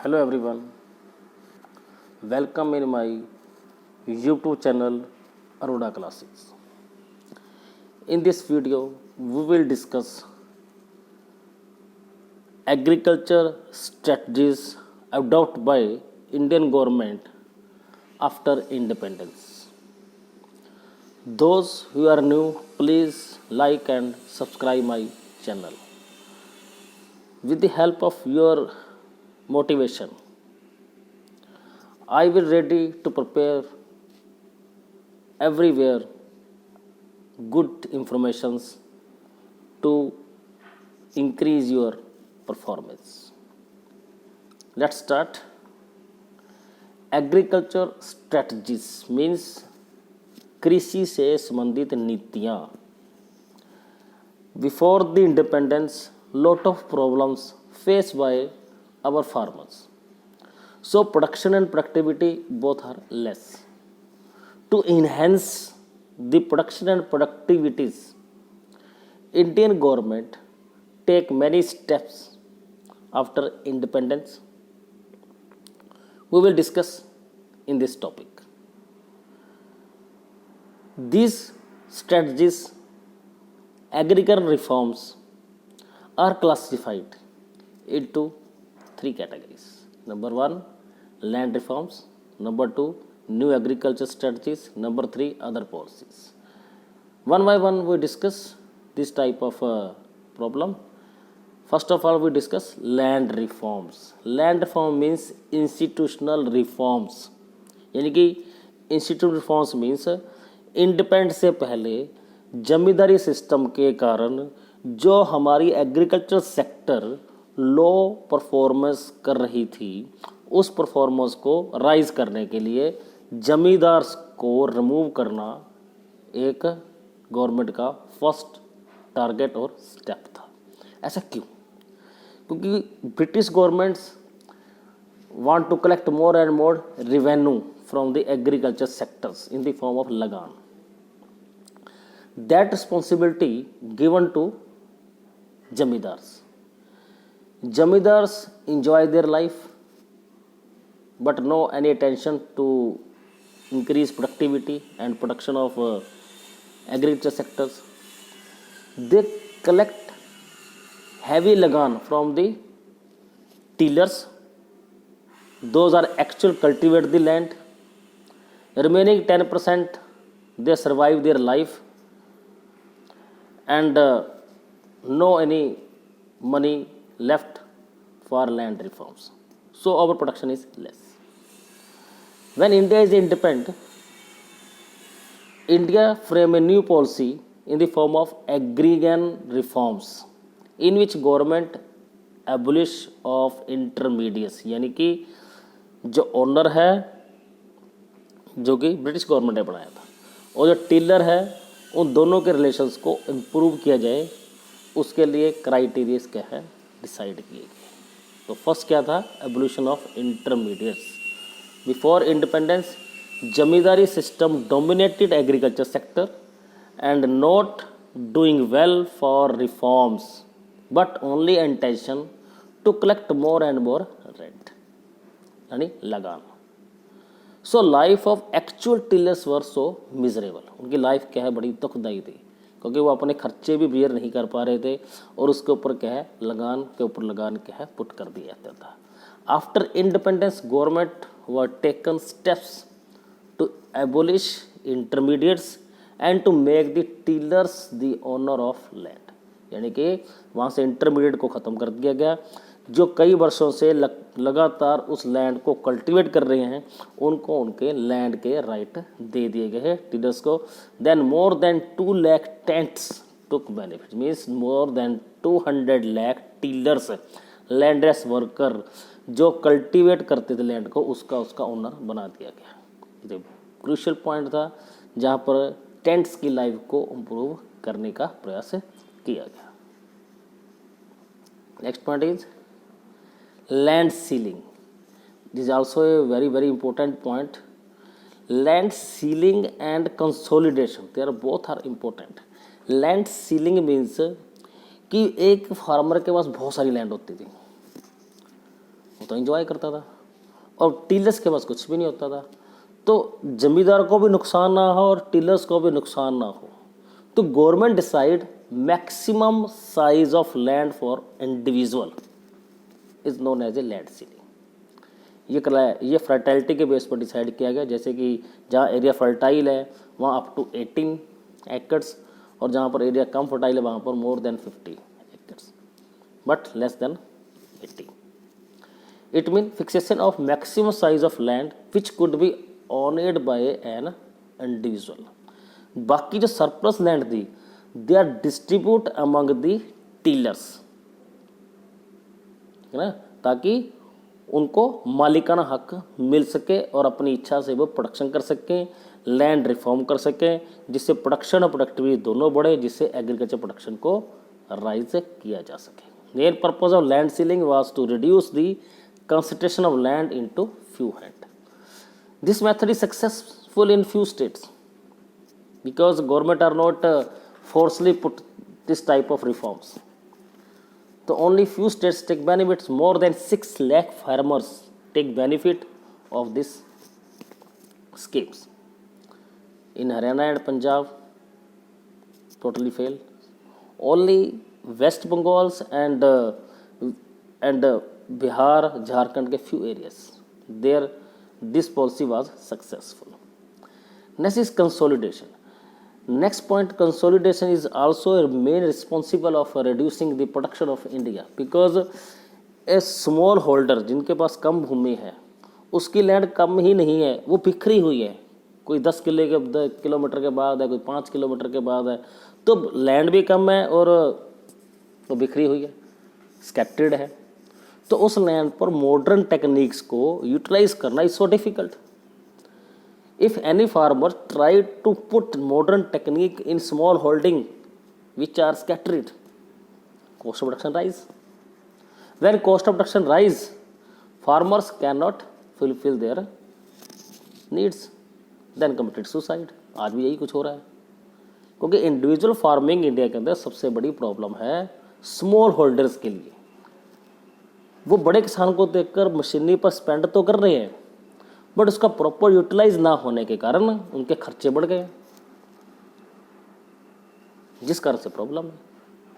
Hello everyone, welcome in my YouTube channel Aruda Classes. In this video, we will discuss agriculture strategies adopted by Indian government after independence. Those who are new, please like and subscribe my channel. With the help of your motivation, I will ready to prepare everywhere good informations to increase your performance. Let's start. Agriculture strategies means कृषि से संबंधित नीतियाँ. Before the independence, lot of problems faced by our farmers. So production and productivity both are less. To enhance the production and productivities, Indian government take many steps after independence. We will discuss in this topic. These strategies, agricultural reforms, are classified into three categories. Number one, land reforms. Number two, new agriculture strategies. Number three, other policies. One by one, we discuss this type of problem. First of all, we discuss land reforms. Land reform means institutional reforms. यानी कि institutional reforms means independence से पहले जमींदारी system के कारण जो हमारी agriculture sector लो performance कर रही थी, उस परफॉर्मेंस को राइज करने के लिए जमींदार को रिमूव करना एक गवर्नमेंट का फर्स्ट टारगेट और स्टेप था. ऐसा क्यों? क्योंकि British governments want to collect more and more revenue from the agriculture sectors in the form of lagaan. That responsibility given to zamindars. Zamindars enjoy their life, but no any attention to increase productivity and production of agriculture sectors. They collect heavy lagan from the tillers. Those are actual cultivate the land. Remaining 10% they survive their life. And no any money left for land reforms. So our production is less. When India is independent, India frame a new policy in the form of agrarian reforms, in which government abolish of intermediates. यानी कि जो owner है, जो कि British government ने बनाया था, और जो टिलर है, उन दोनों के रिलेशंस को इम्प्रूव किया जाए, उसके लिए क्राइटेरियाज क्या है डिसाइड किए गए. तो फर्स्ट क्या था? Evolution of intermediates. Before independence zamindari system dominated agriculture sector and not doing well for reforms but only intention to collect more and more rent यानी lagaan. So life of actual tillers were so miserable. उनकी life क्या है, बड़ी दुखदायी थी, क्योंकि वो अपने खर्चे भी बियर नहीं कर पा रहे थे और उसके ऊपर क्या है, लगान के ऊपर लगान क्या है पुट कर दिया जाता था. After independence government were taken steps to abolish intermediates and to make the tillers the owner of land. यानी कि वहाँ से इंटरमीडिएट को ख़त्म कर दिया गया. जो कई वर्षों से लगातार उस लैंड को कल्टीवेट कर रहे हैं, उनको उनके लैंड के राइट दे दिए गए हैं टिलर्स को. Then more than 2 lakh tenants took benefit. Means more than 200 lakh tillers, landless worker जो कल्टीवेट करते थे लैंड को, उसका ओनर बना दिया गया. ये क्रूशियल पॉइंट था जहाँ पर टेंट्स की लाइफ को इम्प्रूव करने का प्रयास किया गया. Next point is land ceiling. This is also a very very important point. Land ceiling and consolidation, they are both are important. Land ceiling means कि एक फार्मर के पास बहुत सारी लैंड होती थी, वो तो एंजॉय करता था, और टिलर्स के पास कुछ भी नहीं होता था। तो जमींदार को भी नुकसान ना हो और टिलर्स को भी नुकसान ना हो, तो government decide maximum size of land for individual is known as a land ceiling. ये फर्टाइलिटी के बेस पर डिसाइड किया गया, जैसे कि जहाँ एरिया फर्टाइल है वहाँ अप टू 18 एकड़्स, और जहाँ पर एरिया कम फर्टाइल है वहाँ पर more than 50 acres, but less than 80। It mean fixation of maximum size of land which could be owned by an individual. बाकी जो सरप्लस लैंड थी they are distribute among the tillers, है ना, ताकि उनको मालिकाना हक मिल सके और अपनी इच्छा से वो प्रोडक्शन कर सकें, लैंड रिफॉर्म कर सकें, जिससे प्रोडक्शन और प्रोडक्टिविटी दोनों बढ़े, जिससे एग्रीकल्चर प्रोडक्शन को राइज किया जा सके। Main purpose of land ceiling was to reduce the concentration of land into few hand. This method is successful in few states because government are not forcefully put this type of reforms. So only few states take benefits. More than 6 lakh farmers take benefit of this schemes. In Haryana and Punjab totally fail. Only West Bengals and Bihar, Jharkhand के few areas there this policy was successful. Next is consolidation. Next point, consolidation is also a main responsible of reducing the production of India because a small holder जिनके पास कम भूमि है उसकी land कम ही नहीं है, वो बिखरी हुई है, कोई 10 किलोमीटर के बाद है, कोई 5 किलोमीटर के बाद है, तो लैंड भी कम है और वो बिखरी हुई है, स्कैटर्ड है। तो उस लैंड पर मॉडर्न टेक्निक्स को यूटिलाइज करना is so difficult. If any farmer tried to put modern technique in small holding which are scattered, cost of production rise. When cost of production rise, farmers cannot fulfill their needs, then committed suicide. आज भी यही कुछ हो रहा है, क्योंकि individual farming India के अंदर सबसे बड़ी प्रॉब्लम है स्मॉल होल्डर्स के लिए। वो बड़े किसान को देखकर मशीनरी पर स्पेंड तो कर रहे हैं, बट उसका प्रॉपर यूटिलाइज ना होने के कारण उनके खर्चे बढ़ गए, जिस कारण से प्रॉब्लम है।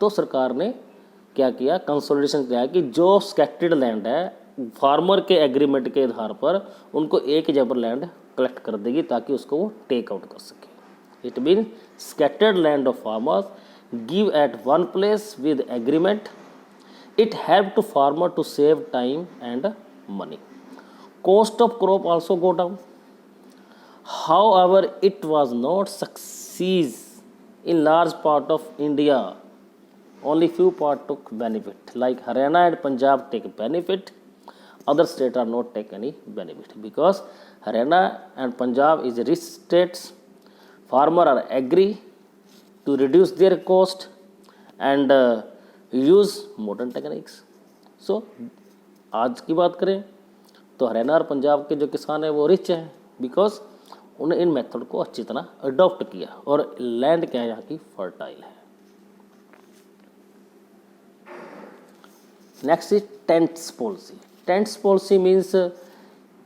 तो सरकार ने क्या किया, कंसोलिडेशन किया कि जो स्कैटर्ड लैंड है फार्मर के एग्रीमेंट के आधार पर उनको एक जगह पर लैंड कलेक्ट कर देगी ताकि उसको वो टेक आउट कर सके। It mean scattered land of farmers give at one place with agreement. It help to farmer to save time and money. Cost of crop also go down. However, it was not success in large part of India. Only few part took benefit. Like Haryana and Punjab take benefit. Other states are not take any benefit because Haryana and Punjab is rich states. Farmer are agree to reduce their cost and use modern techniques. So आज की बात करें तो हरियाणा और पंजाब के जो किसान हैं वो रिच हैं बिकॉज उन्हें इन मेथड को अच्छी तरह अडॉप्ट किया और लैंड क्या है यहाँ की फर्टाइल है। Next is tents policy. Tents policy means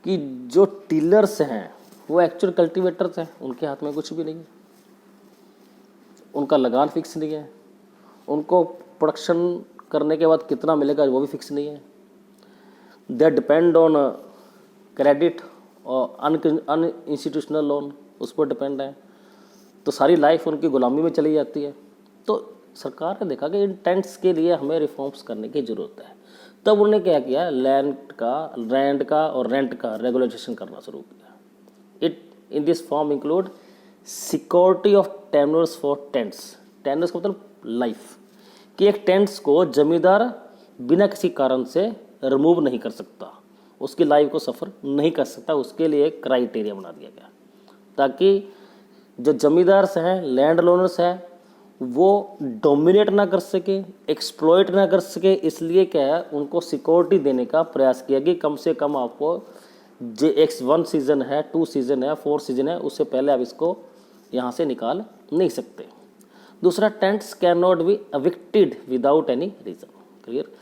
कि जो टिलर्स हैं वो एक्चुअल कल्टीवेटर्स हैं, उनके हाथ में कुछ भी नहीं है, उनका लगान फिक्स नहीं है, उनको प्रोडक्शन करने के बाद कितना मिलेगा वो भी फिक्स नहीं है। दे डिपेंड ऑन क्रेडिट और अन इंस्टीट्यूशनल लोन, उस पर डिपेंड है, तो सारी लाइफ उनकी गुलामी में चली जाती है। तो सरकार ने देखा कि इन टेंट्स के लिए हमें रिफॉर्म्स करने की ज़रूरत है। तब उन्होंने क्या किया, लैंड का और रेंट का रेगुलेशन करना शुरू किया। It in this form include security of tenures for tenants. Tenures का मतलब लाइफ, कि एक टेंट्स को जमींदार बिना किसी कारण से रिमूव नहीं कर सकता, उसकी लाइफ को सफ़र नहीं कर सकता, उसके लिए एक क्राइटेरिया बना दिया गया ताकि जो जमींदार्स हैं, लैंड लोनर्स हैं, वो डोमिनेट ना कर सके, एक्सप्लॉइट ना कर सके। इसलिए क्या है, उनको सिक्योरिटी देने का प्रयास किया कि कम से कम आपको जो एक 1 सीज़न है, 2 सीज़न है, 4 सीज़न है, उससे पहले आप इसको यहाँ से निकाल नहीं सकते। दूसरा, tenants can not be evicted without any reason. Clear.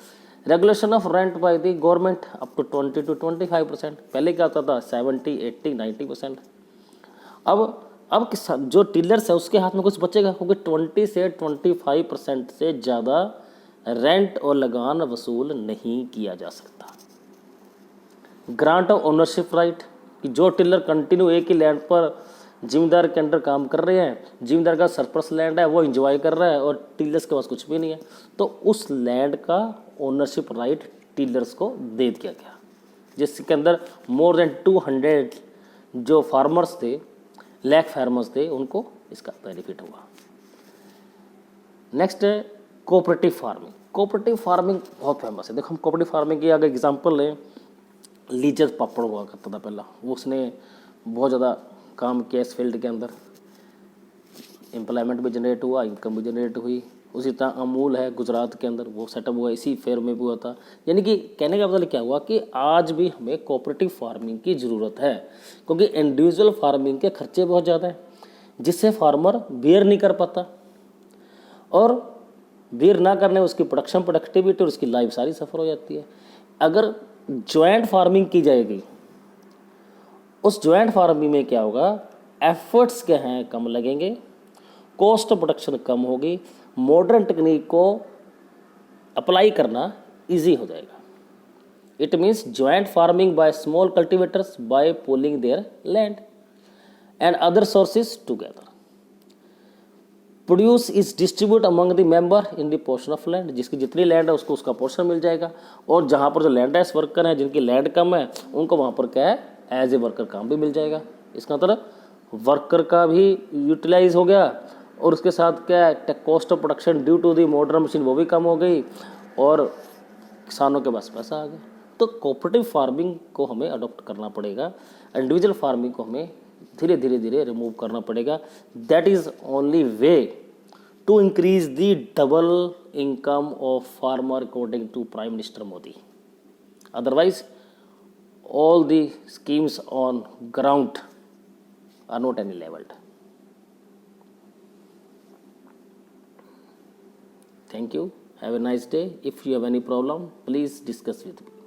Regulation of rent by the government up to 20 to 25%। पहले क्या होता था 70, 80, 90%। अब जो टिलर्स है उसके हाथ में कुछ बचेगा, क्योंकि 20 से 25% से ज़्यादा रेंट और लगान वसूल नहीं किया जा सकता। ग्रांट ऑफ ओनरशिप राइट, कि जो टिलर कंटिन्यू एक ही लैंड पर जिम्मेदार के अंडर काम कर रहे हैं, जिम्मेदार का सरप्लस लैंड है, वो एंजॉय कर रहा है और टिलर्स के पास कुछ भी नहीं है, तो उस लैंड का ओनरशिप राइट टिलर्स को दे दिया गया, जिसके अंदर मोर देन 200 जो फार्मर्स थे, लैक फार्मर्स थे, उनको इसका बेनिफिट हुआ। नेक्स्ट है कोऑपरेटिव फार्मिंग। कोऑपरेटिव फार्मिंग बहुत फेमस है। देखो हम कोऑपरेटिव फार्मिंग की अगर एग्जांपल लें, लीजर पापड़ हुआ करता था पहला, वो उसने बहुत ज़्यादा काम किया इस फील्ड के अंदर, एम्प्लॉयमेंट भी जनरेट हुआ, इनकम भी जनरेट हुई। उसी तरह अमूल है गुजरात के अंदर, वो सेटअप हुआ इसी फेयर में भी हुआ था। यानी कि कहने का मतलब क्या हुआ कि आज भी हमें कोऑपरेटिव फार्मिंग की ज़रूरत है, क्योंकि इंडिविजुअल फार्मिंग के खर्चे बहुत ज़्यादा हैं, जिससे फार्मर बेयर नहीं कर पाता, और बेयर ना करने उसकी प्रोडक्शन प्रोडक्टिविटी और उसकी लाइफ सारी सफ़र हो जाती है। अगर जॉइंट फार्मिंग की जाएगी, उस जॉइंट फार्मिंग में क्या होगा, एफर्ट्स के हैं कम लगेंगे, कॉस्ट ऑफ प्रोडक्शन कम होगी, मॉडर्न टेक्निक को अप्लाई करना इजी हो जाएगा। It means joint farming by small cultivators by pooling their land and other sources together. Produce is distribute among the member in the portion of land, जिसकी जितनी land है उसको उसका portion मिल जाएगा, और जहाँ पर जो लैंडलेस वर्कर हैं जिनकी लैंड कम है उनको वहाँ पर क्या है एज ए वर्कर काम भी मिल जाएगा। इसका मतलब वर्कर का भी यूटिलाइज हो गया, और उसके साथ क्या है cost of production due to the modern machine वो भी कम हो गई, और किसानों के पास पैसा आ गया। तो कोऑपरेटिव फार्मिंग को हमें अडॉप्ट करना पड़ेगा, इंडिविजुअल फार्मिंग को हमें धीरे धीरे रिमूव करना पड़ेगा। That is only way to increase the double income of farmer according to prime minister Modi. Otherwise all the schemes on ground are not any leveled. Thank you. Have a nice day. If you have any problem, please discuss with me.